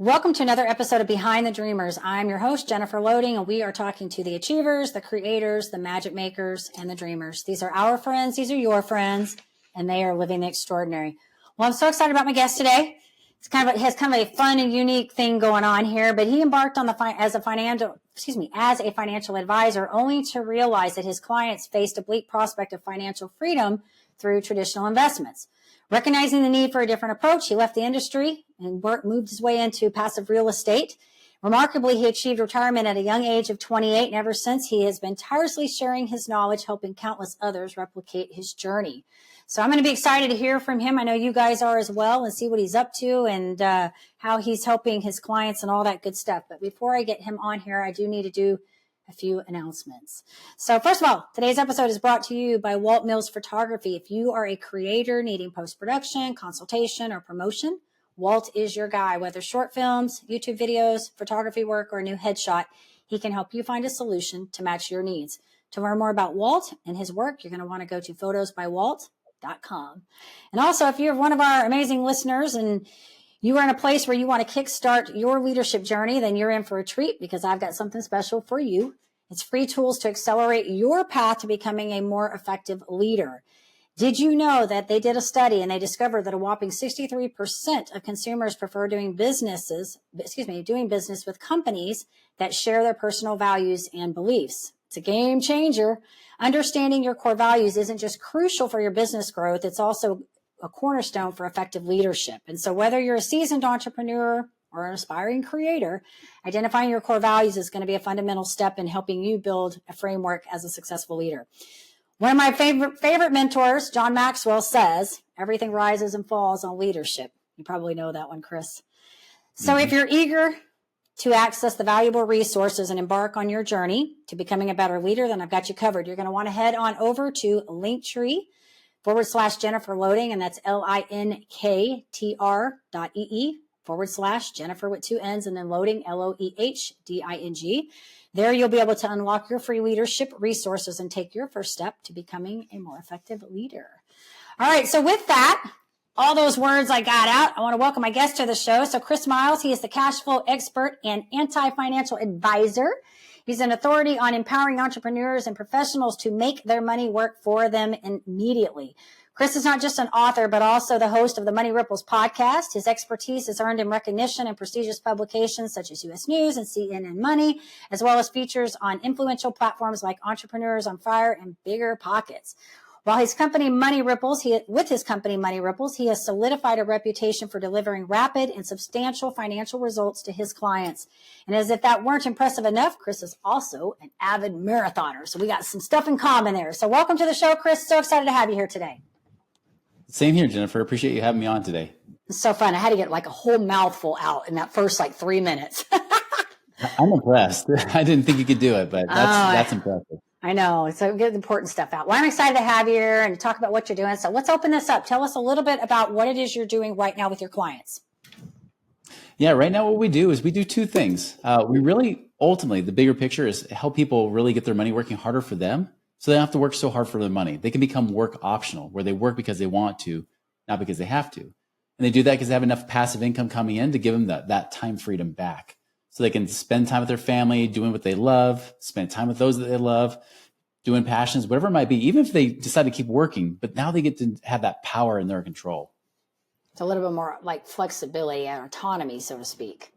Welcome to another episode of Behind the Dreamers. I'm your host, Jennifer Loading, and we are talking to the achievers, the creators, the magic makers, and the dreamers. These are our friends. These are your friends, and they are living the extraordinary. Well, I'm so excited about my guest today. He has kind of a fun and unique thing going on here, but he embarked on as a financial advisor, only to realize that his clients faced a bleak prospect of financial freedom through traditional investments. Recognizing the need for a different approach, he left the industry and moved his way into passive real estate. Remarkably, he achieved retirement at a young age of 28, and ever since he has been tirelessly sharing his knowledge, helping countless others replicate his journey. So I'm going to be excited to hear from him. I know you guys are as well, and see what he's up to and how he's helping his clients and all that good stuff. But before I get him on here, I do need to do a few announcements. So first of all, today's episode is brought to you by Walt Mills Photography. If you are a creator needing post-production, consultation, or promotion, Walt is your guy. Whether short films, YouTube videos, photography work, or a new headshot, he can help you find a solution to match your needs. To learn more about Walt and his work, you're going to want to go to photosbywalt.com. And also, if you're one of our amazing listeners and you are in a place where you want to kickstart your leadership journey, then you're in for a treat, because I've got something special for you. It's free tools to accelerate your path to becoming a more effective leader. Did you know that they did a study and they discovered that a whopping 63% of consumers prefer doing business with companies that share their personal values and beliefs? It's a game changer. Understanding your core values isn't just crucial for your business growth, it's also a cornerstone for effective leadership. And so whether you're a seasoned entrepreneur or an aspiring creator, identifying your core values is going to be a fundamental step in helping you build a framework as a successful leader. One of my favorite mentors, John Maxwell, says, everything rises and falls on leadership. You probably know that one, Chris. So if you're eager to access the valuable resources and embark on your journey to becoming a better leader, then I've got you covered. You're going to want to head on over to Linktree/Jennifer Loading, and that's linktr.ee/Jennifer with two N's and then Loading, LOEHDING. There you'll be able to unlock your free leadership resources and take your first step to becoming a more effective leader. All right, so with that, all those words I got out, I want to welcome my guest to the show. So Chris Miles, he is the cash flow expert and anti-financial advisor. He's an authority on empowering entrepreneurs and professionals to make their money work for them immediately. Chris is not just an author, but also the host of the Money Ripples podcast. His expertise has earned him recognition in prestigious publications such as U.S. News and CNN Money, as well as features on influential platforms like Entrepreneurs on Fire and Bigger Pockets. While his company Money Ripples, he has solidified a reputation for delivering rapid and substantial financial results to his clients. And as if that weren't impressive enough, Chris is also an avid marathoner. So we got some stuff in common there. So welcome to the show, Chris. So excited to have you here today. Same here, Jennifer. Appreciate you having me on today. It's so fun. I had to get like a whole mouthful out in that first 3 minutes. I'm impressed. I didn't think you could do it, but that's impressive. I know. So get the important stuff out. Well, I'm excited to have you here and to talk about what you're doing. So let's open this up. Tell us a little bit about what it is you're doing right now with your clients. Yeah, right now what we do is we do two things. We really, ultimately, the bigger picture is help people really get their money working harder for them, so they don't have to work so hard for their money. They can become work optional, where they work because they want to, not because they have to. And they do that because they have enough passive income coming in to give them that time freedom back. So they can spend time with their family, doing what they love, spend time with those that they love, doing passions, whatever it might be, even if they decide to keep working, but now they get to have that power in their control. It's a little bit more like flexibility and autonomy, so to speak.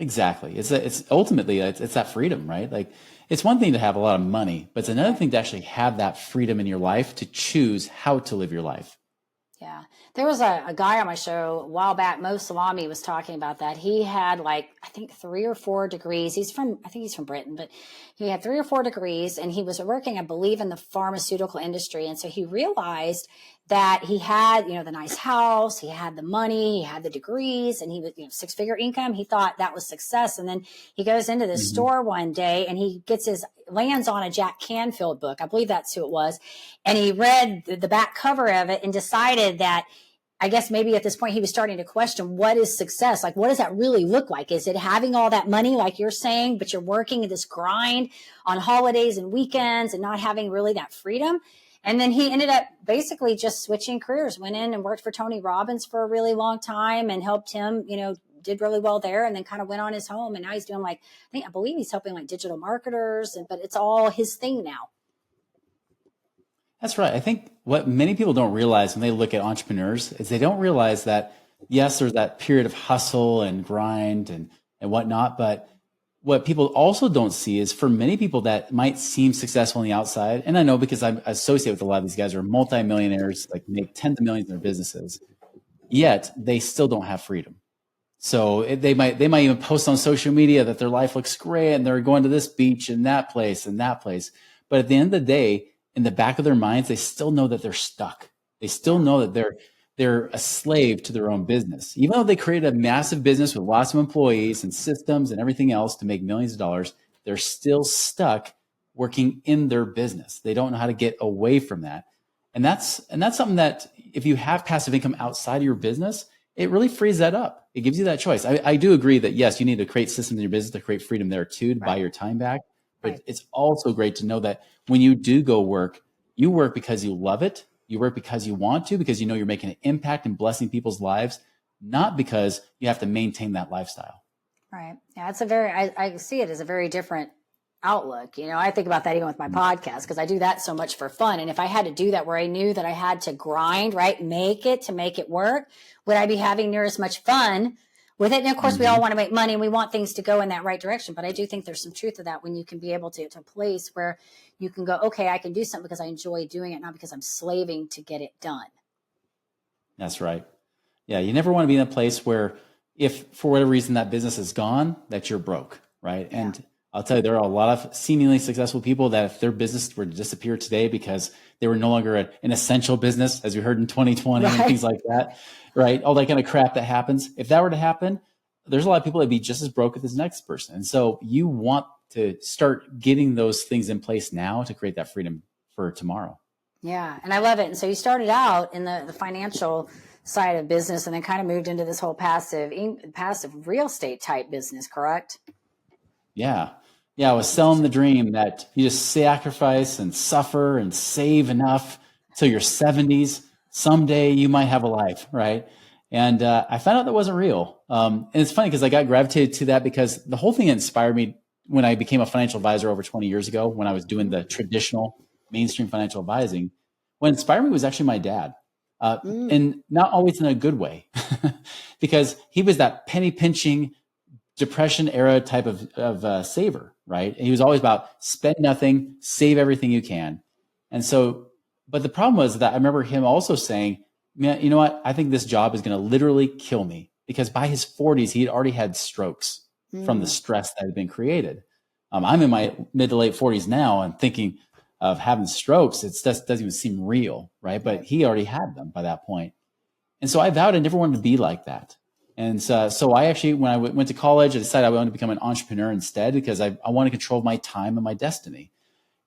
Exactly. It's ultimately that freedom, right? Like, it's one thing to have a lot of money, but it's another thing to actually have that freedom in your life to choose how to live your life. Yeah. There was a guy on my show a while back, Mo Salami, was talking about that. He had I think 3 or 4 degrees. I think he's from Britain, but he had 3 or 4 degrees, and he was working, I believe, in the pharmaceutical industry. And so he realized that he had, the nice house, he had the money, he had the degrees, and he was, 6-figure income. He thought that was success. And then he goes into the store one day and he lands on a Jack Canfield book. I believe that's who it was. And he read the back cover of it and decided that, I guess maybe at this point he was starting to question, what is success? Like, what does that really look like? Is it having all that money, like you're saying, but you're working in this grind on holidays and weekends and not having really that freedom? And then he ended up basically just switching careers, went in and worked for Tony Robbins for a really long time and helped him, did really well there and then kind of went on his home. And now he's doing I believe he's helping like digital marketers, but it's all his thing now. That's right. I think what many people don't realize when they look at entrepreneurs is they don't realize that, yes, there's that period of hustle and grind and whatnot. But what people also don't see is for many people that might seem successful on the outside. And I know because I associate with a lot of these guys who are multimillionaires, like make tens of millions in their businesses, yet they still don't have freedom. So they might even post on social media that their life looks great and they're going to this beach and that place and that place. But at the end of the day, in the back of their minds, they still know that they're stuck. They still know that they're a slave to their own business. Even though they created a massive business with lots of employees and systems and everything else to make millions of dollars, they're still stuck working in their business. They don't know how to get away from that. And that's something that if you have passive income outside of your business, it really frees that up. It gives you that choice. I do agree that, yes, you need to create systems in your business to create freedom there too, to buy your time back. But it's also great to know that when you do go work, you work because you love it. You work because you want to, because you know you're making an impact and blessing people's lives, not because you have to maintain that lifestyle. Right. Yeah, it's I see it as a very different outlook. I think about that even with my podcast, because I do that so much for fun. And if I had to do that where I knew that I had to grind, right, make it work, would I be having near as much fun with it? And of course, we all want to make money and we want things to go in that right direction. But I do think there's some truth to that when you can be able to a place where you can go, okay, I can do something because I enjoy doing it, not because I'm slaving to get it done. That's right. Yeah. You never want to be in a place where if for whatever reason that business is gone, that you're broke. Right. Yeah. And I'll tell you, there are a lot of seemingly successful people that if their business were to disappear today because they were no longer an essential business, as we heard in 2020 and things like that, right? All that kind of crap that happens. If that were to happen, there's a lot of people that'd be just as broke as this next person. And so you want to start getting those things in place now to create that freedom for tomorrow. Yeah. And I love it. And so you started out in the financial side of business and then kind of moved into this whole passive real estate type business, correct? Yeah. Yeah. I was selling the dream that you just sacrifice and suffer and save enough till your 70s. Someday you might have a life, right? And I found out that wasn't real. And it's funny because I got gravitated to that because the whole thing inspired me when I became a financial advisor over 20 years ago, when I was doing the traditional mainstream financial advising. What inspired me was actually my dad. And not always in a good way, because he was that penny pinching depression era type of saver, right? And he was always about spend nothing, save everything you can. And so, but the problem was that I remember him also saying, man, you know what? I think this job is going to literally kill me, because by his 40s, he had already had strokes from the stress that had been created. I'm in my mid to late 40s now and thinking of having strokes. It just doesn't even seem real, right? But he already had them by that point. And so I vowed I never wanted to be like that. And so I actually, when I went to college, I decided I wanted to become an entrepreneur instead, because I want to control my time and my destiny.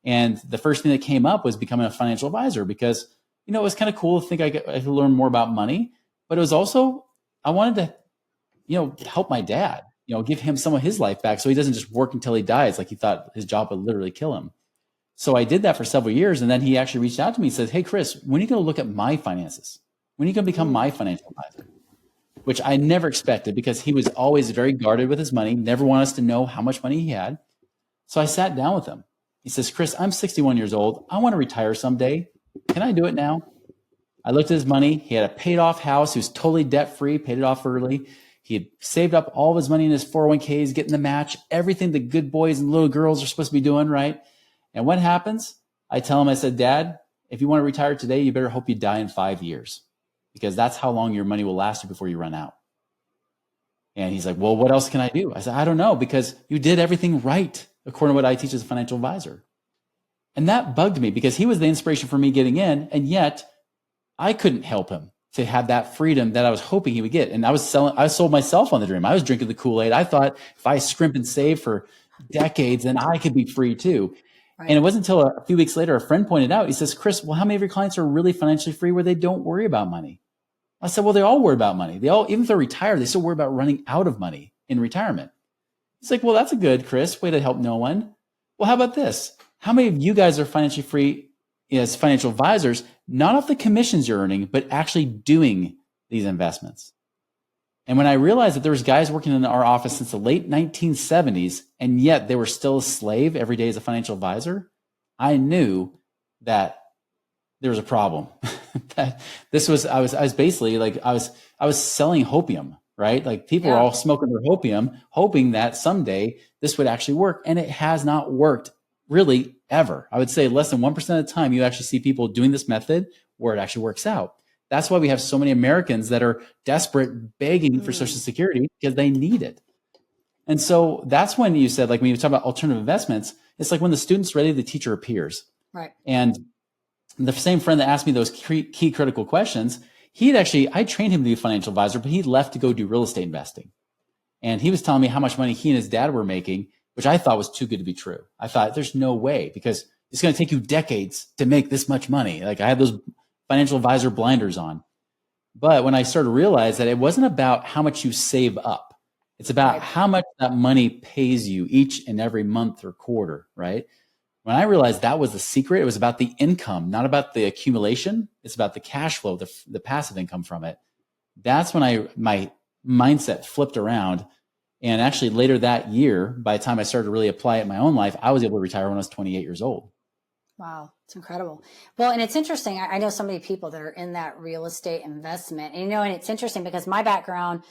And the first thing that came up was becoming a financial advisor, because, you know, it was kind of cool to think I could learn more about money, but it was also, I wanted to, you know, help my dad, you know, give him some of his life back so he doesn't just work until he dies like he thought his job would literally kill him. So I did that for several years. And then he actually reached out to me and said, hey, Chris, when are you going to look at my finances? When are you going to become my financial advisor? Which I never expected, because he was always very guarded with his money, never wanted us to know how much money he had. So I sat down with him. He says, Chris, I'm 61 years old. I want to retire someday. Can I do it now? I looked at his money. He had a paid off house. He was totally debt free, paid it off early. He had saved up all of his money in his 401ks, getting the match, everything the good boys and little girls are supposed to be doing, right? And what happens? I tell him, I said, Dad, if you want to retire today, you better hope you die in 5 years, because that's how long your money will last you before you run out. And he's like, well, what else can I do? I said, I don't know, because you did everything right, according to what I teach as a financial advisor. And that bugged me, because he was the inspiration for me getting in. And yet I couldn't help him to have that freedom that I was hoping he would get. And I sold myself on the dream. I was drinking the Kool-Aid. I thought if I scrimp and save for decades, then I could be free too. Right. And it wasn't until a few weeks later, a friend pointed out, he says, Chris, well, how many of your clients are really financially free where they don't worry about money? I said, well, they all worry about money. Even if they're retired, they still worry about running out of money in retirement. He's like, well, that's a good, Chris, way to help no one. Well, how about this? How many of you guys are financially free as financial advisors, not off the commissions you're earning, but actually doing these investments? And when I realized that there was guys working in our office since the late 1970s, and yet they were still a slave every day as a financial advisor, I knew that there was a problem. That this was, I was basically like, I was selling hopium, right? Like people were all smoking their hopium, hoping that someday this would actually work. And it has not worked really ever. I would say less than 1% of the time you actually see people doing this method where it actually works out. That's why we have so many Americans that are desperate, begging for Social Security because they need it. And so that's when you said, like, when you talk about alternative investments, it's like when the student's ready, the teacher appears. Right. And the same friend that asked me those key critical questions, I trained him to be a financial advisor, but he left to go do real estate investing. And he was telling me how much money he and his dad were making, which I thought was too good to be true. I thought there's no way, because it's going to take you decades to make this much money. Like I had those financial advisor blinders on. But when I started to realize that it wasn't about how much you save up, it's about how much that money pays you each and every month or quarter, right? When I realized that was the secret, it was about the income, not about the accumulation. It's about the cash flow, the passive income from it. That's when my mindset flipped around. And actually later that year, by the time I started to really apply it in my own life, I was able to retire when I was 28 years old. Wow. It's incredible. Well, and it's interesting. I know so many people that are in that real estate investment, and and it's interesting because my background,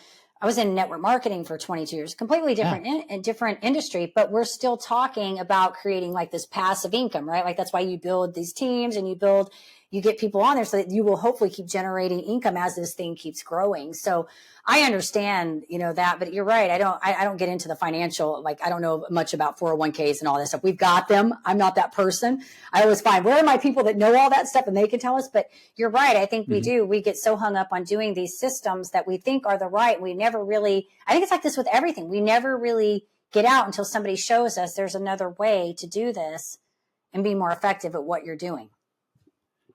I was in network marketing for 22 years, completely different, different industry, but we're still talking about creating like this passive income, right? Like that's why you build these teams and you get people on there so that you will hopefully keep generating income as this thing keeps growing. So I understand, that, but you're right. I don't get into the financial, like, I don't know much about 401ks and all that stuff. We've got them. I'm not that person. I always find, where are my people that know all that stuff and they can tell us? But you're right. I think we do. We get so hung up on doing these systems that we think are the right. We never really, I think it's like this with everything. We never really get out until somebody shows us there's another way to do this and be more effective at what you're doing.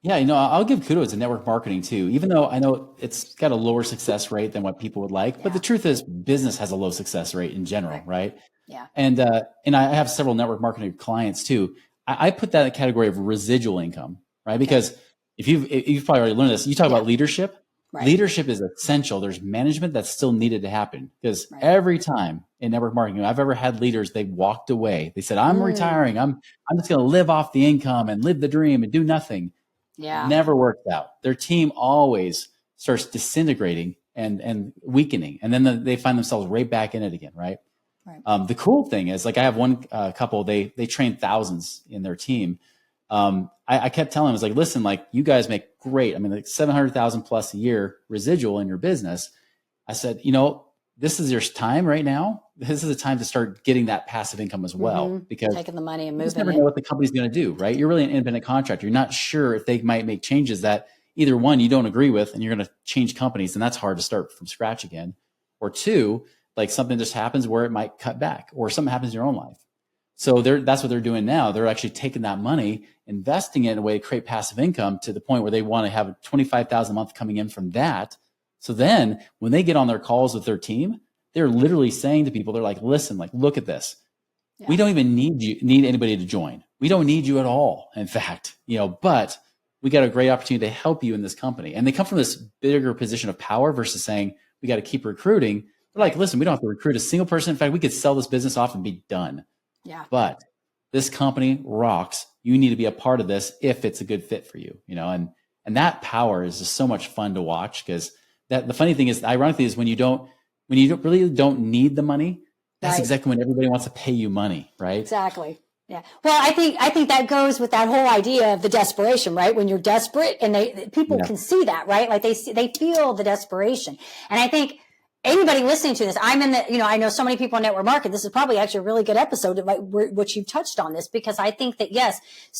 Yeah, I'll give kudos to network marketing too, even though I know it's got a lower success rate than what people would like. But the truth is business has a low success rate in general, right? Yeah. And I have several network marketing clients too. I put that in the category of residual income, right? Because if you've probably already learned this, you talk about leadership. Right. Leadership is essential. There's management that's still needed to happen, because every time in network marketing I've ever had leaders, they walked away. They said, I'm retiring. I'm just going to live off the income and live the dream and do nothing. Yeah. Never worked out. Their team always starts disintegrating and weakening. And then they find themselves right back in it again. Right. The cool thing is, like, I have one couple, they train thousands in their team. I kept telling them, I was like, listen, like, you guys make great. I mean, like 700,000 plus a year residual in your business. I said, this is your time right now. This is the time to start getting that passive income as well, because taking the money and moving. You just never know what the company's going to do, right? You're really an independent contractor. You're not sure if they might make changes that either one, you don't agree with, and you're going to change companies, and that's hard to start from scratch again. Or two, like something just happens where it might cut back, or something happens in your own life. So that's what they're doing now. They're actually taking that money, investing it in a way to create passive income to the point where they want to have 25,000 a month coming in from that. So then when they get on their calls with their team, they're literally saying to people, they're like, listen, like, look at this. Yeah. We don't even need anybody to join. We don't need you at all. In fact, but we got a great opportunity to help you in this company. And they come from this bigger position of power versus saying, we got to keep recruiting. They're like, listen, we don't have to recruit a single person. In fact, we could sell this business off and be done. Yeah. But this company rocks. You need to be a part of this if it's a good fit for you, and that power is just so much fun to watch, because the funny thing is, ironically, is when you really don't need the money, that's exactly when everybody wants to pay you money, right? Exactly. Yeah. Well, I think that goes with that whole idea of the desperation, right? When you're desperate, and people can see that, right? Like they feel the desperation. And I think anybody listening to this, I'm in the, I know so many people in network marketing. This is probably actually a really good episode of which you've touched on this, because I think that, yes,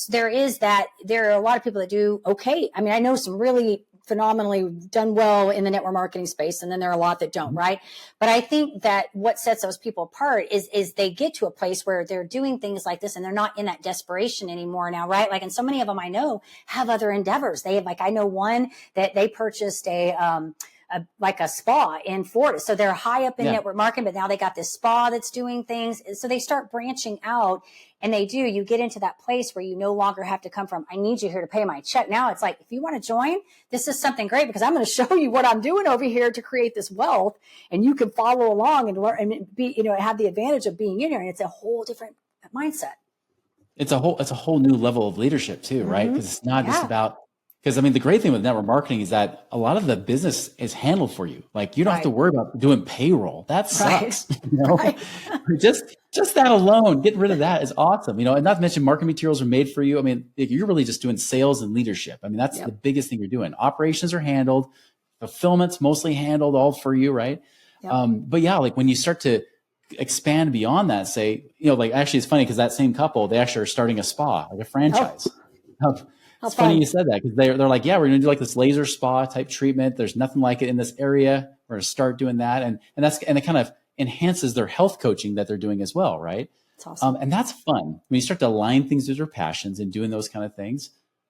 there are a lot of people that do okay. I mean, I know some really phenomenally done well in the network marketing space, and then there are a lot that don't, right? But I think that what sets those people apart is they get to a place where they're doing things like this and they're not in that desperation anymore now, right? Like, and so many of them I know have other endeavors. They have, like, I know one that they purchased like a spa in Florida. So they're high up in network marketing, but now they got this spa that's doing things. So they start branching out, and you get into that place where you no longer have to come from, I need you here to pay my check. Now it's like, if you want to join, this is something great because I'm going to show you what I'm doing over here to create this wealth, and you can follow along and learn and be, have the advantage of being in here. And it's a whole different mindset. It's a whole new level of leadership too, right? Because it's not just about, because I mean, the great thing with network marketing is that a lot of the business is handled for you. Like you don't have to worry about doing payroll. That sucks. Just that alone, getting rid of that is awesome. And not to mention marketing materials are made for you. I mean, you're really just doing sales and leadership. I mean, that's the biggest thing you're doing. Operations are handled, fulfillment's mostly handled all for you, right? But yeah, like when you start to expand beyond that, say, like actually it's funny because that same couple, they actually are starting a spa, like a franchise. It's funny you said that because they're like, yeah, we're going to do like this laser spa type treatment. There's nothing like it in this area. We're going to start doing that. And it kind of enhances their health coaching that they're doing as well. Right. That's awesome. And that's fun when you start to align things with your passions and doing those kind of things.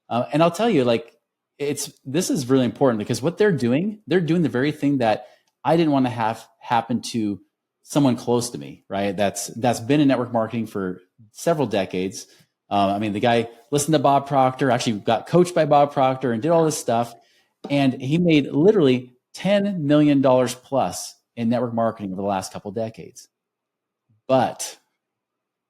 And I'll tell you, like, this is really important because what they're doing the very thing that I didn't want to have happen to someone close to me, right? That's been in network marketing for several decades. I mean, the guy listened to Bob Proctor, actually got coached by Bob Proctor and did all this stuff. And he made literally $10 million plus in network marketing over the last couple of decades. But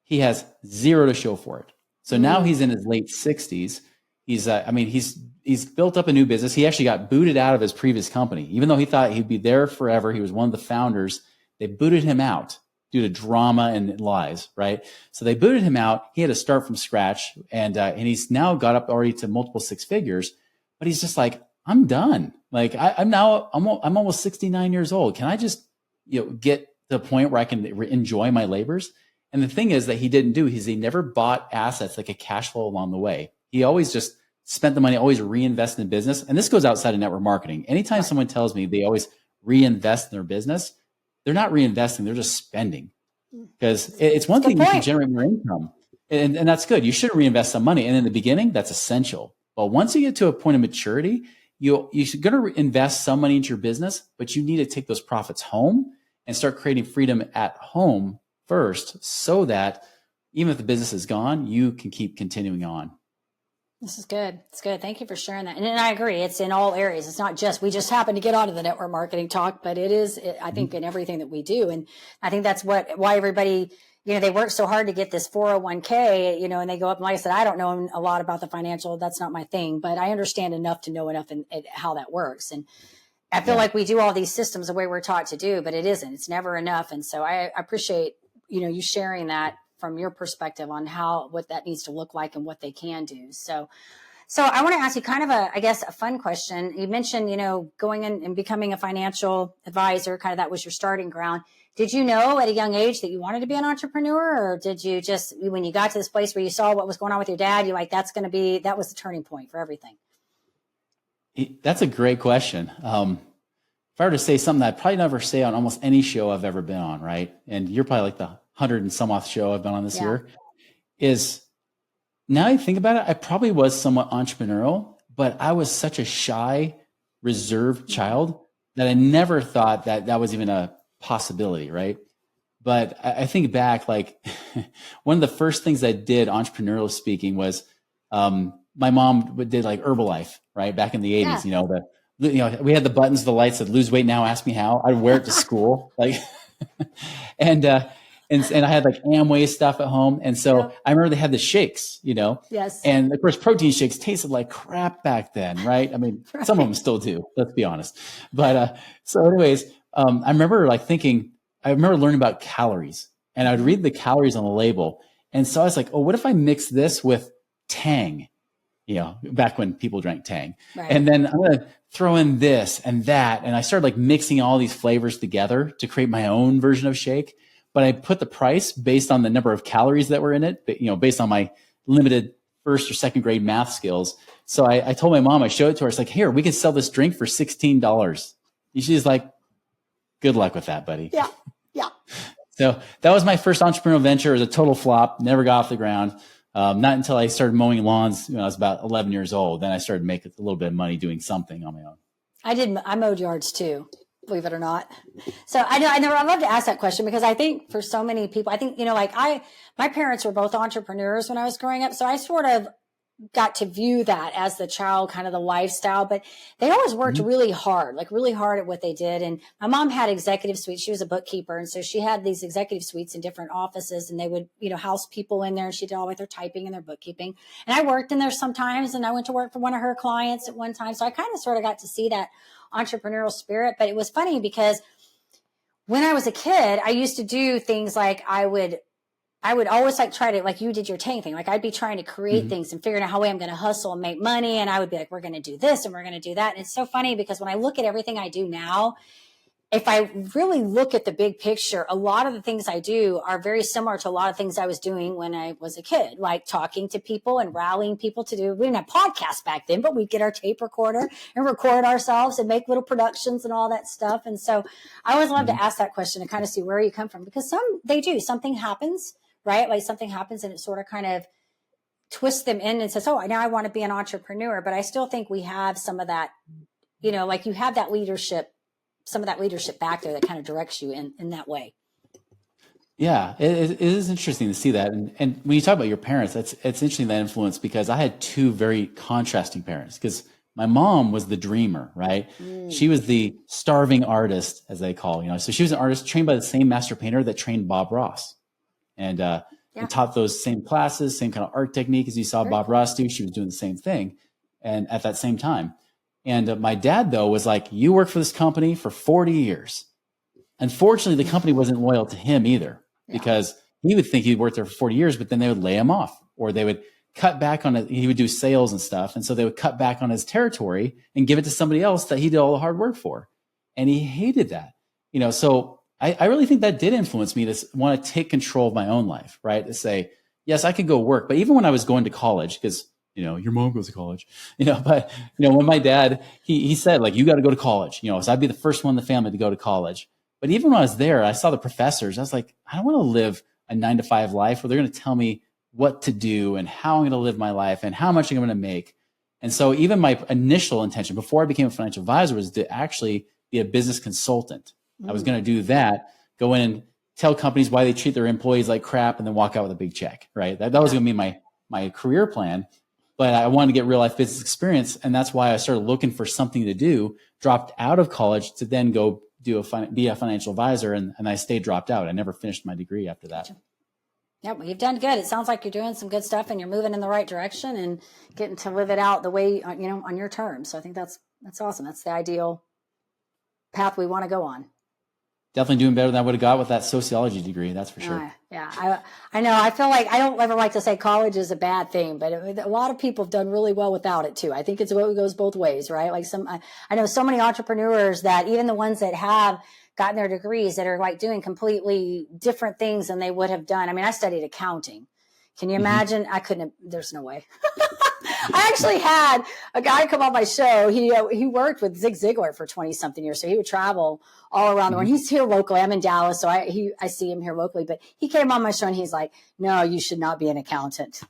he has zero to show for it. So now he's in his late 60s. He's built up a new business. He actually got booted out of his previous company. Even though he thought he'd be there forever, he was one of the founders. They booted him out due to drama and lies, right? So they booted him out. He had to start from scratch, and he's now got up already to multiple six figures. But he's just like, I'm done. Like I'm almost 69 years old. Can I just get to the point where I can enjoy my labors? And the thing is that he didn't do is he never bought assets like a cash flow along the way. He always just spent the money, always reinvest in the business. And this goes outside of network marketing. Anytime someone tells me they always reinvest in their business, they're not reinvesting, they're just spending. Because it's one thing you can generate more income. And that's good. You should reinvest some money. And in the beginning, that's essential. But once you get to a point of maturity, you're going to invest some money into your business, but you need to take those profits home and start creating freedom at home first so that even if the business is gone, you can keep continuing on. This is good. It's good. Thank you for sharing that. And I agree. It's in all areas. It's not just, we just happen to get onto the network marketing talk, but it is, I think, in everything that we do. And I think that's why everybody, they work so hard to get this 401k, and they go up. And like I said, I don't know a lot about the financial. That's not my thing, but I understand enough to know enough and how that works. And I feel like we do all these systems the way we're taught to do, but it isn't. It's never enough. And so I appreciate, you sharing that from your perspective on what that needs to look like and what they can do. So I want to ask you kind of a fun question. You mentioned, going in and becoming a financial advisor, kind of that was your starting ground. Did you know at a young age that you wanted to be an entrepreneur, or did you just, when you got to this place where you saw what was going on with your dad, you're like, that was the turning point for everything? That's a great question. If I were to say something that I'd probably never say on almost any show I've ever been on, right? And you're probably like the 100 and some odd show I've been on this year, is now I think about it, I probably was somewhat entrepreneurial, but I was such a shy, reserved child that I never thought that was even a possibility, right? But I think back, like one of the first things I did, entrepreneurial speaking, was my mom did like Herbalife, right? Back in the 80s, we had the buttons, the lights that lose weight now, ask me how. I'd wear it to school, like, and I had like Amway stuff at home. And so I remember they had the shakes, Yes. And of course, protein shakes tasted like crap back then, right? I mean, some of them still do, let's be honest. But so anyways, I remember learning about calories, and I'd read the calories on the label. And so I was like, oh, what if I mix this with Tang? Back when people drank Tang. Right. And then I'm going to throw in this and that. And I started like mixing all these flavors together to create my own version of shake. But I put the price based on the number of calories that were in it, based on my limited first or second grade math skills. So I told my mom, I showed it to her. It's like, here, we can sell this drink for $16. And she's like, good luck with that, buddy. Yeah. Yeah. So that was my first entrepreneurial venture. It was a total flop. Never got off the ground. Not until I started mowing lawns when I was about 11 years old. Then I started making a little bit of money doing something on my own. I mowed yards too, believe it or not. So I love to ask that question because I think for so many people, I think, like my parents were both entrepreneurs when I was growing up. So I sort of got to view that as the child, kind of the lifestyle, but they always worked really hard, like really hard at what they did. And my mom had executive suites. She was a bookkeeper. And so she had these executive suites in different offices, and they would, house people in there, and she did all like their typing and their bookkeeping. And I worked in there sometimes, and I went to work for one of her clients at one time. So I kind of sort of got to see that entrepreneurial spirit. But it was funny because when I was a kid, I used to do things like I would always like try to, like you did your tank thing. Like I'd be trying to create things and figuring out how I'm going to hustle and make money. And I would be like, we're going to do this and we're going to do that. And it's so funny because when I look at everything I do now, if I really look at the big picture, a lot of the things I do are very similar to a lot of things I was doing when I was a kid, like talking to people and rallying people to do. We didn't have podcasts back then, but we'd get our tape recorder and record ourselves and make little productions and all that stuff. And so I always love to ask that question to kind of see where you come from, because something happens, right? Like something happens and it sort of kind of twists them in and says, oh, now I want to be an entrepreneur. But I still think we have some of that, like you have that leadership, some of that leadership back there that kind of directs you in that way. Yeah, it is interesting to see that. And when you talk about your parents, it's interesting, that influence, because I had two very contrasting parents. Because my mom was the dreamer, right? She was the starving artist, as they call, so she was an artist trained by the same master painter that trained Bob Ross. And taught those same classes, same kind of art technique as you saw Bob Ross do. She was doing the same thing, and at that same time. And my dad, though, was like, you work for this company for 40 years. Unfortunately, the company wasn't loyal to him either, because he would think he'd worked there for 40 years, but then they would lay him off, or they would cut back on it. He would do sales and stuff. And so they would cut back on his territory and give it to somebody else that he did all the hard work for. And he hated that, so I really think that did influence me to want to take control of my own life, right? To say, yes, I could go work. But even when I was going to college, because, your mom goes to college, but, when my dad, he said, like, you got to go to college, so I'd be the first one in the family to go to college. But even when I was there, I saw the professors. I was like, I don't want to live a 9-to-5 life where they're going to tell me what to do and how I'm going to live my life and how much I'm going to make. And so even my initial intention before I became a financial advisor was to actually be a business consultant. I was going to do that, go in and tell companies why they treat their employees like crap, and then walk out with a big check, right? That was going to be my career plan. But I wanted to get real life business experience. And that's why I started looking for something to do, dropped out of college to then go be a financial advisor. And I stayed dropped out. I never finished my degree after that. Yeah, well, you've done good. It sounds like you're doing some good stuff and you're moving in the right direction and getting to live it out the way, on your terms. So I think that's awesome. That's the ideal path we want to go on. Definitely doing better than I would have got with that sociology degree. That's for sure. I know. I feel like I don't ever like to say college is a bad thing, but a lot of people have done really well without it too. I think it goes both ways, right? Like I know so many entrepreneurs that even the ones that have gotten their degrees that are like doing completely different things than they would have done. I mean, I studied accounting. Can you imagine? I couldn't, there's no way. I actually had a guy come on my show. He worked with Zig Ziglar for 20 something years. So he would travel all around the world. He's here locally. I'm in Dallas. So I see him here locally, but he came on my show and he's like, no, you should not be an accountant.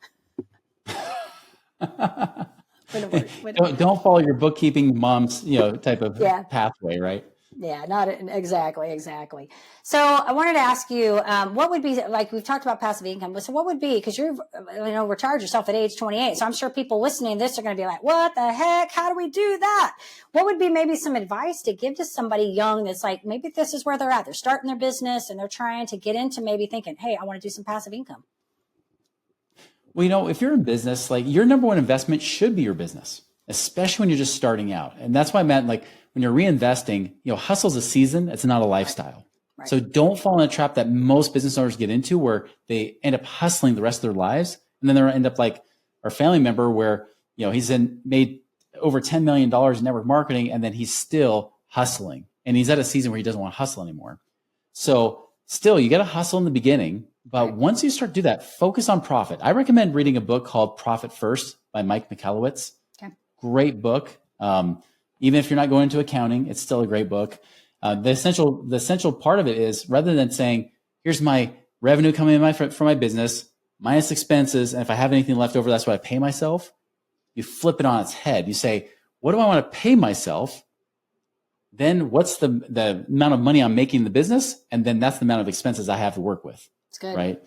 Don't follow your bookkeeping mom's, type of pathway, right? Yeah, not exactly. So I wanted to ask you, what would be, like we've talked about passive income, so what would be, because you've, retired yourself at age 28. So I'm sure people listening to this are going to be like, what the heck? How do we do that? What would be maybe some advice to give to somebody young that's like, maybe this is where they're at. They're starting their business and they're trying to get into maybe thinking, hey, I want to do some passive income. Well, if you're in business, like your number one investment should be your business, especially when you're just starting out. And that's why I meant, like, when you're reinvesting, hustle's a season. It's not a lifestyle. Right. So don't fall in a trap that most business owners get into, where they end up hustling the rest of their lives. And then they end up like our family member where, he's made over $10 million in network marketing, and then he's still hustling. And he's at a season where he doesn't want to hustle anymore. So still, you got to hustle in the beginning. But once you start to do that, focus on profit. I recommend reading a book called Profit First by Mike Michalowicz. Okay. Great book. Even if you're not going into accounting, it's still a great book. The essential part of it is, rather than saying, here's my revenue coming in from my business minus expenses, and if I have anything left over, that's what I pay myself. You flip it on its head. You say, what do I want to pay myself? then what's the amount of money I'm making in the business? And then that's the amount of expenses I have to work with. It's good. Right?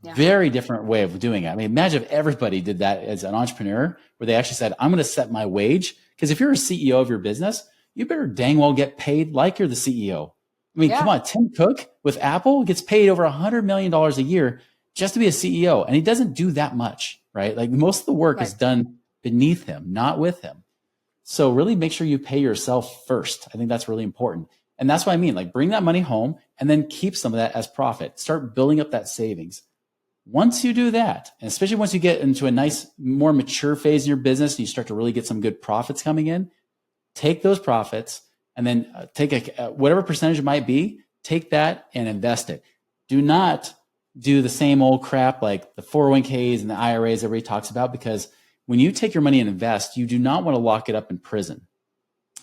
Yeah. Very different way of doing it. I mean, imagine if everybody did that as an entrepreneur, where they actually said, I'm going to set my wage. Because if you're a CEO of your business, you better dang well get paid like you're the CEO. I mean, come on, Tim Cook with Apple gets paid over $100 million a year just to be a CEO. And he doesn't do that much, right? Like most of the work is done beneath him, not with him. So really make sure you pay yourself first. I think that's really important. And that's what I mean. Like bring that money home and then keep some of that as profit. Start building up that savings. Once you do that, and especially once you get into a nice, more mature phase in your business, and you start to really get some good profits coming in, take those profits and then take whatever percentage it might be, take that and invest it. Do not do the same old crap like the 401ks and the IRAs everybody talks about, because when you take your money and invest, you do not want to lock it up in prison.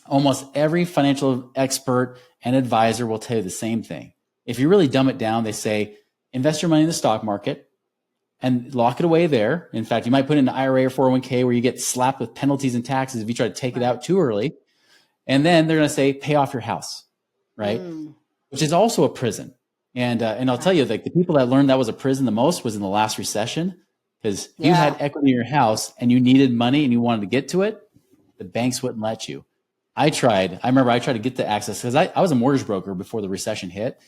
Almost every financial expert and advisor will tell you the same thing. If you really dumb it down, they say, invest your money in the stock market and lock it away there. In fact, you might put it in an IRA or 401k where you get slapped with penalties and taxes if you try to take it out too early. And then they're going to say, pay off your house, right? Which is also a prison. And I'll tell you, like the people that learned that was a prison the most was in the last recession, because if you had equity in your house and you needed money and you wanted to get to it, the banks wouldn't let you. I remember I tried to get the access because I was a mortgage broker before the recession hit.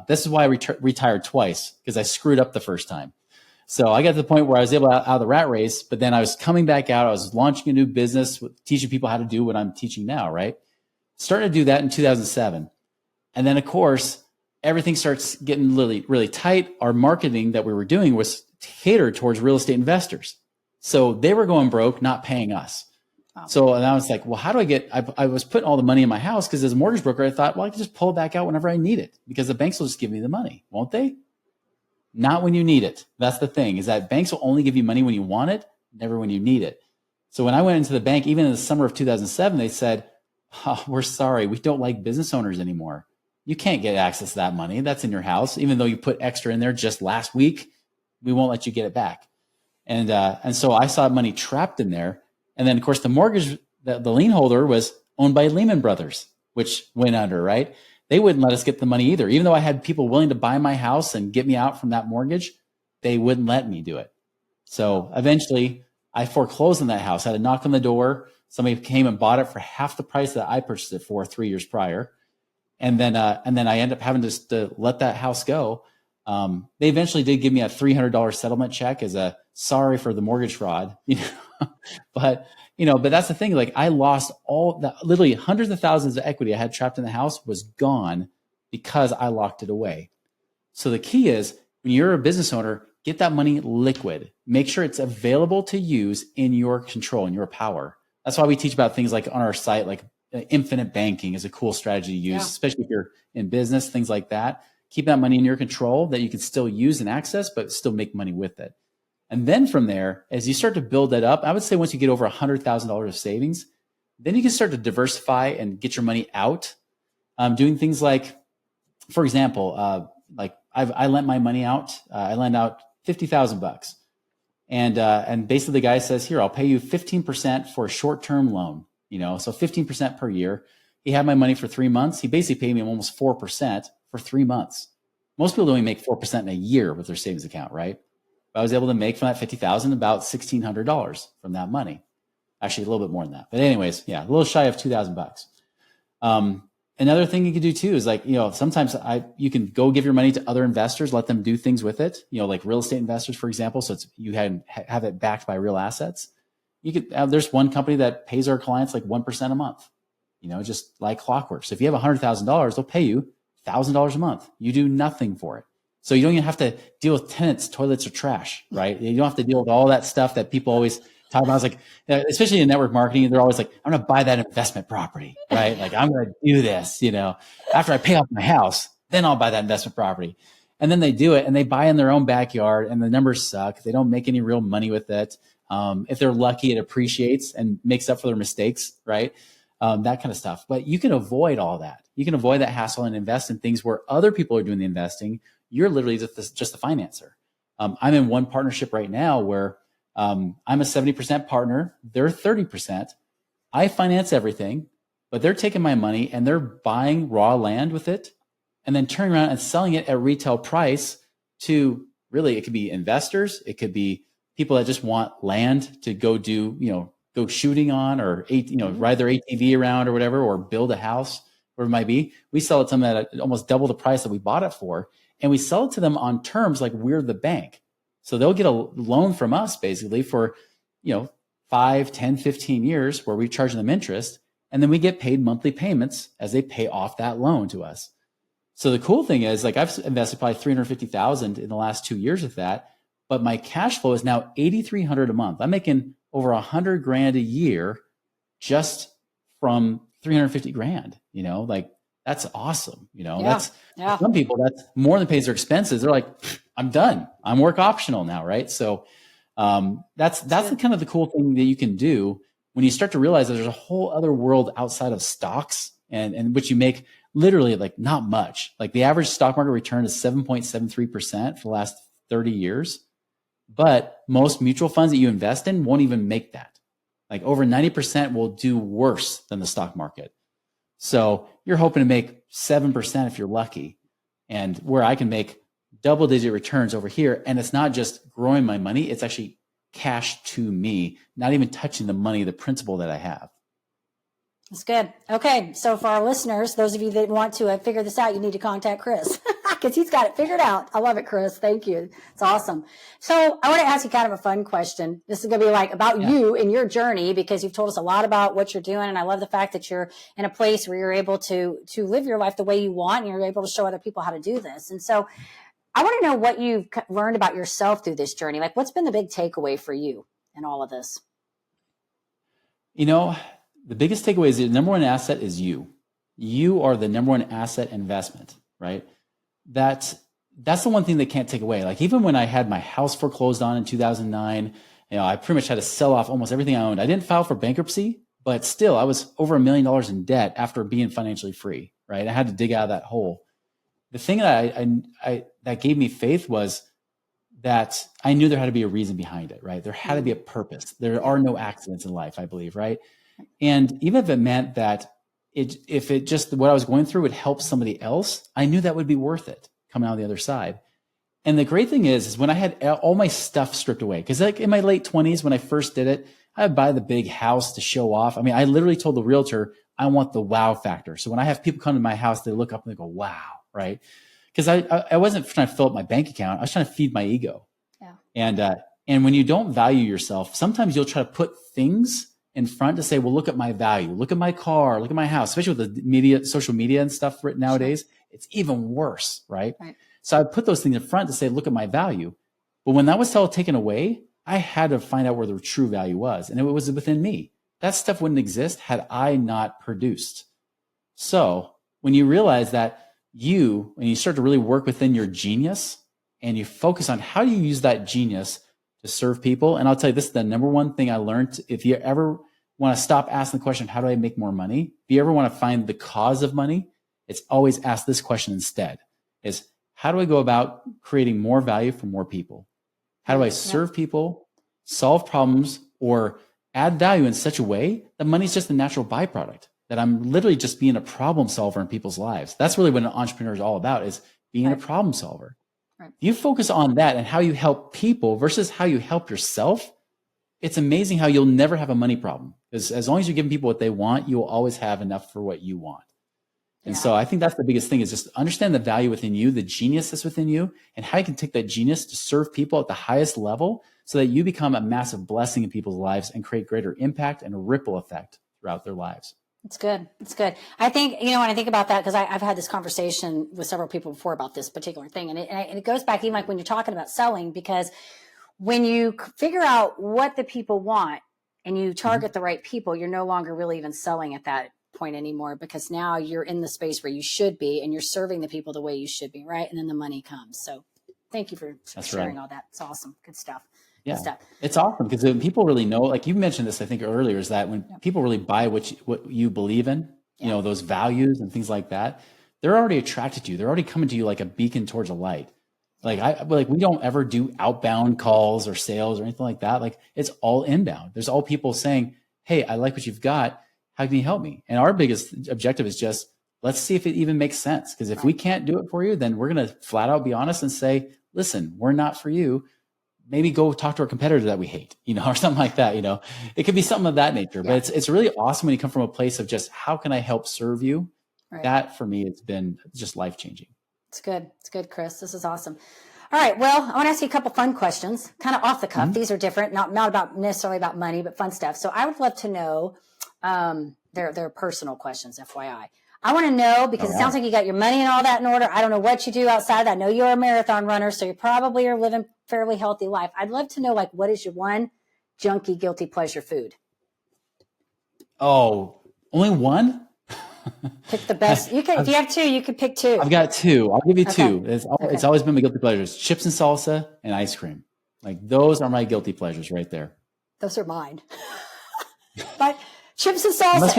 This is why I retired twice, because I screwed up the first time. So I got to the point where I was able to out of the rat race, but then I was coming back out. I was launching a new business, teaching people how to do what I'm teaching now, right? Started to do that in 2007. And then, of course, everything starts getting really, really tight. Our marketing that we were doing was catered towards real estate investors. So they were going broke, not paying us. So and I was like, well, how do I was putting all the money in my house because as a mortgage broker, I thought, well, I can just pull it back out whenever I need it because the banks will just give me the money, won't they? Not when you need it. That's the thing, is that banks will only give you money when you want it, never when you need it. So when I went into the bank, even in the summer of 2007, they said, oh, we're sorry, we don't like business owners anymore. You can't get access to that money. That's in your house. Even though you put extra in there just last week, we won't let you get it back. And so I saw money trapped in there. And then, of course, the mortgage, the lien holder was owned by Lehman Brothers, which went under, right? They wouldn't let us get the money either. Even though I had people willing to buy my house and get me out from that mortgage, they wouldn't let me do it. So eventually I foreclosed on that house. I had a knock on the door. Somebody came and bought it for half the price that I purchased it for 3 years prior. And then I ended up having to let that house go. They eventually did give me a $300 settlement check as a sorry for the mortgage fraud, but that's the thing. Like I lost all that, literally hundreds of thousands of equity I had trapped in the house was gone because I locked it away. So the key is when you're a business owner, get that money liquid, make sure it's available to use in your control, in your power. That's why we teach about things like on our site, like infinite banking is a cool strategy to use, especially if you're in business, things like that. Keep that money in your control that you can still use and access, but still make money with it. And then from there, as you start to build that up, I would say once you get over $100,000 of savings, then you can start to diversify and get your money out. Doing things like, for example, like I lent my money out. I lent out $50,000, and basically the guy says, "Here, I'll pay you 15% for a short-term loan." So 15% per year. He had my money for 3 months. He basically paid me almost 4% for 3 months. Most people don't even make 4% in a year with their savings account, right? But I was able to make from that $50,000 about $1,600 from that money. Actually, a little bit more than that. But anyways, a little shy of $2,000. Another thing you can do too is like, sometimes you can go give your money to other investors, let them do things with it, like real estate investors, for example. So you have it backed by real assets. You could there's one company that pays our clients like 1% a month, just like clockwork. So if you have $100,000, they'll pay you $1,000 a month. You do nothing for it. So you don't even have to deal with tenants, toilets, or trash, right? You don't have to deal with all that stuff that people always talk about. It's like, especially in network marketing, they're always like, I'm going to buy that investment property, right? Like I'm going to do this, after I pay off my house, then I'll buy that investment property. And then they do it and they buy in their own backyard and the numbers suck. They don't make any real money with it. If they're lucky, it appreciates and makes up for their mistakes, right? That kind of stuff. But you can avoid all that. You can avoid that hassle and invest in things where other people are doing the investing. You're literally just the financer. I'm in one partnership right now where I'm a 70% partner. They're 30%. I finance everything. but they're taking my money and they're buying raw land with it and then turning around and selling it at retail price to really, it could be investors. It could be people that just want land to go do, go shooting on or, ride their ATV around or whatever, or build a house, whatever it might be. We sell it to them at almost double the price that we bought it for. And we sell it to them on terms like we're the bank. So they'll get a loan from us basically for, 5, 10, 15 years where we charge them interest. And then we get paid monthly payments as they pay off that loan to us. So the cool thing is, like, I've invested probably $350,000 in the last 2 years with that, but my cash flow is now $8,300 a month. I'm making over $100,000 a year just from 350 grand. Like, that's awesome. That's for some people, that's more than pays their expenses. They're like, I'm done. I'm work optional now, right? So that's the kind of the cool thing that you can do when you start to realize that there's a whole other world outside of stocks and which you make literally like not much. Like the average stock market return is 7.73% for the last 30 years. But most mutual funds that you invest in won't even make that. Like over 90% will do worse than the stock market. So you're hoping to make 7% if you're lucky. And where I can make double-digit returns over here, and it's not just growing my money, it's actually cash to me, not even touching the money, the principal that I have. That's good. Okay. So for our listeners, those of you that want to figure this out, you need to contact Chris because he's got it figured out. I love it, Chris. Thank you. It's awesome. So I want to ask you kind of a fun question. This is going to be like about you and your journey, because you've told us a lot about what you're doing. And I love the fact that you're in a place where you're able to live your life the way you want, and you're able to show other people how to do this. And so I want to know what you've learned about yourself through this journey. Like, what's been the big takeaway for you in all of this? The biggest takeaway is the number one asset is you. You are the number one asset investment, right? That's the one thing they can't take away. Like, even when I had my house foreclosed on in 2009, I pretty much had to sell off almost everything I owned. I didn't file for bankruptcy, but still I was over $1 million in debt after being financially free, right? I had to dig out of that hole. The thing that that gave me faith was that I knew there had to be a reason behind it, right? There had to be a purpose. There are no accidents in life, I believe, right? And even if it meant that if it just what I was going through would help somebody else, I knew that would be worth it coming out the other side. And the great thing is when I had all my stuff stripped away, because like in my late 20s, when I first did it, I would buy the big house to show off. I mean, I literally told the realtor, I want the wow factor. So when I have people come to my house, they look up and they go, wow, right? Because I wasn't trying to fill up my bank account. I was trying to feed my ego. Yeah. And when you don't value yourself, sometimes you'll try to put things in front to say, well, look at my value, look at my car, look at my house, especially with the media, social media and stuff nowadays, it's even worse, right? So I put those things in front to say, look at my value. But when that was all taken away, I had to find out where the true value was. And it was within me. That stuff wouldn't exist had I not produced. So when you realize that when you start to really work within your genius and you focus on how do you use that genius to serve people. And I'll tell you, this is the number one thing I learned. If you ever want to stop asking the question, how do I make more money? If you ever want to find the cause of money, it's always ask this question instead, is how do I go about creating more value for more people? How do I serve people, solve problems, or add value in such a way that money's just a natural byproduct, that I'm literally just being a problem solver in people's lives? That's really what an entrepreneur is all about, is being a problem solver. You focus on that and how you help people versus how you help yourself. It's amazing how you'll never have a money problem, because as long as you're giving people what they want, you will always have enough for what you want. And so I think that's the biggest thing, is just understand the value within you, the genius that's within you, and how you can take that genius to serve people at the highest level so that you become a massive blessing in people's lives and create greater impact and a ripple effect throughout their lives. It's good. It's good. I think, when I think about that, because I've had this conversation with several people before about this particular thing. And it goes back even like when you're talking about selling, because when you figure out what the people want and you target the right people, you're no longer really even selling at that point anymore, because now you're in the space where you should be and you're serving the people the way you should be. Right. And then the money comes. So thank you for sharing all that. It's awesome. Good stuff. Yeah, it's awesome, because when people really know, like you mentioned this, I think earlier, is that when people really buy what you believe in, those values and things like that, they're already attracted to you. They're already coming to you like a beacon towards a light. Like we don't ever do outbound calls or sales or anything like that. Like, it's all inbound. There's all people saying, hey, I like what you've got. how can you help me? And our biggest objective is just, let's see if it even makes sense. Because if we can't do it for you, then we're going to flat out be honest and say, listen, we're not for you. Maybe go talk to our competitor that we hate, or something like that. It could be something of that nature, but it's really awesome when you come from a place of just, how can I help serve you? Right. That for me, it's been just life-changing. It's good. It's good, Chris. This is awesome. All right. Well, I want to ask you a couple fun questions, kind of off the cuff. These are different, not necessarily about money, but fun stuff. So I would love to know, they're personal questions, FYI. I want to know, because it sounds like you got your money and all that in order. I don't know what you do outside of that. I know you're a marathon runner, so you probably are living fairly healthy life. I'd love to know, what is your one junky guilty pleasure food? Oh, only one? Pick the best. You can, if you have two, you could pick two. I've got two. I'll give you two. It's always been my guilty pleasures: chips and salsa and ice cream. Those are my guilty pleasures right there. Those are mine. But chips and salsa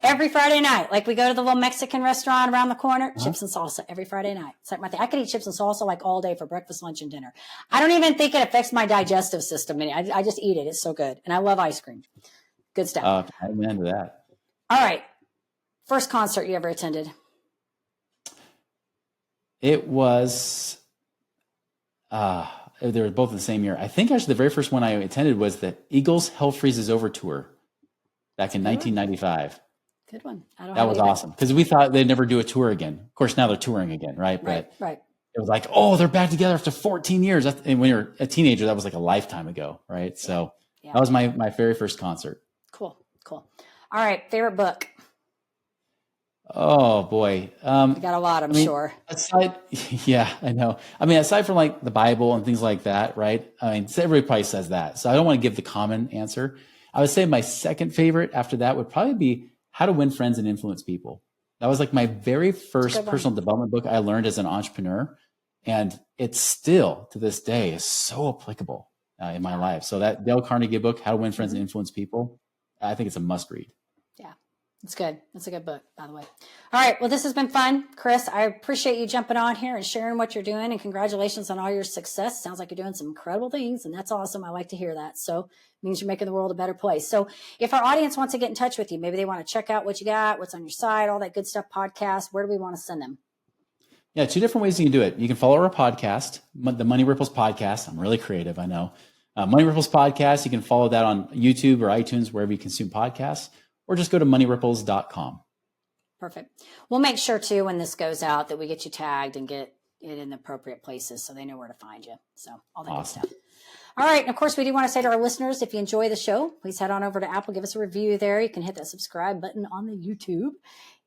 every Friday night. We go to the little Mexican restaurant around the corner, chips and salsa every Friday night. It's my thing. I could eat chips and salsa all day for breakfast, lunch, and dinner. I don't even think it affects my digestive system. I just eat it. It's so good. And I love ice cream. Good stuff. I'm into that. All right. First concert you ever attended? It was, they were both in the same year. I think actually the very first one I attended was the Eagles Hell Freezes Over tour back in 1995. Good one. That was awesome because we thought they'd never do a tour again. Of course, now they're touring again, right? Right. It was they're back together after 14 years. And when you're a teenager, that was a lifetime ago, right? So that was my very first concert. Cool. All right. Favorite book? Oh boy. You got a lot, I'm sure. Yeah, I know. Aside from the Bible and things like that, right? Everybody probably says that. So I don't want to give the common answer. I would say my second favorite after that would probably be How to Win Friends and Influence People. That was my very first personal development book I learned as an entrepreneur. And it's still to this day is so applicable in my life. So that Dale Carnegie book, How to Win Friends and Influence People, I think it's a must read. Yeah. It's good. It's a good book, by the way. All right. Well, this has been fun. Chris, I appreciate you jumping on here and sharing what you're doing, and congratulations on all your success. Sounds like you're doing some incredible things, and that's awesome. I like to hear that. So it means you're making the world a better place. So if our audience wants to get in touch with you, maybe they want to check out what you got, what's on your site, all that good stuff, podcast, where do we want to send them? Yeah, two different ways you can do it. You can follow our podcast, the Money Ripples Podcast. I'm really creative, I know. Money Ripples Podcast. You can follow that on YouTube or iTunes, wherever you consume podcasts. Or just go to moneyripples.com. Perfect. We'll make sure, too, when this goes out, that we get you tagged and get it in the appropriate places so they know where to find you. So all that good stuff. All right. And of course, we do want to say to our listeners, if you enjoy the show, please head on over to Apple, give us a review there. You can hit that subscribe button on the YouTube.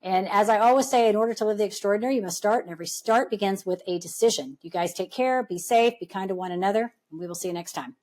And as I always say, in order to live the extraordinary, you must start. And every start begins with a decision. You guys take care, be safe, be kind to one another, and we will see you next time.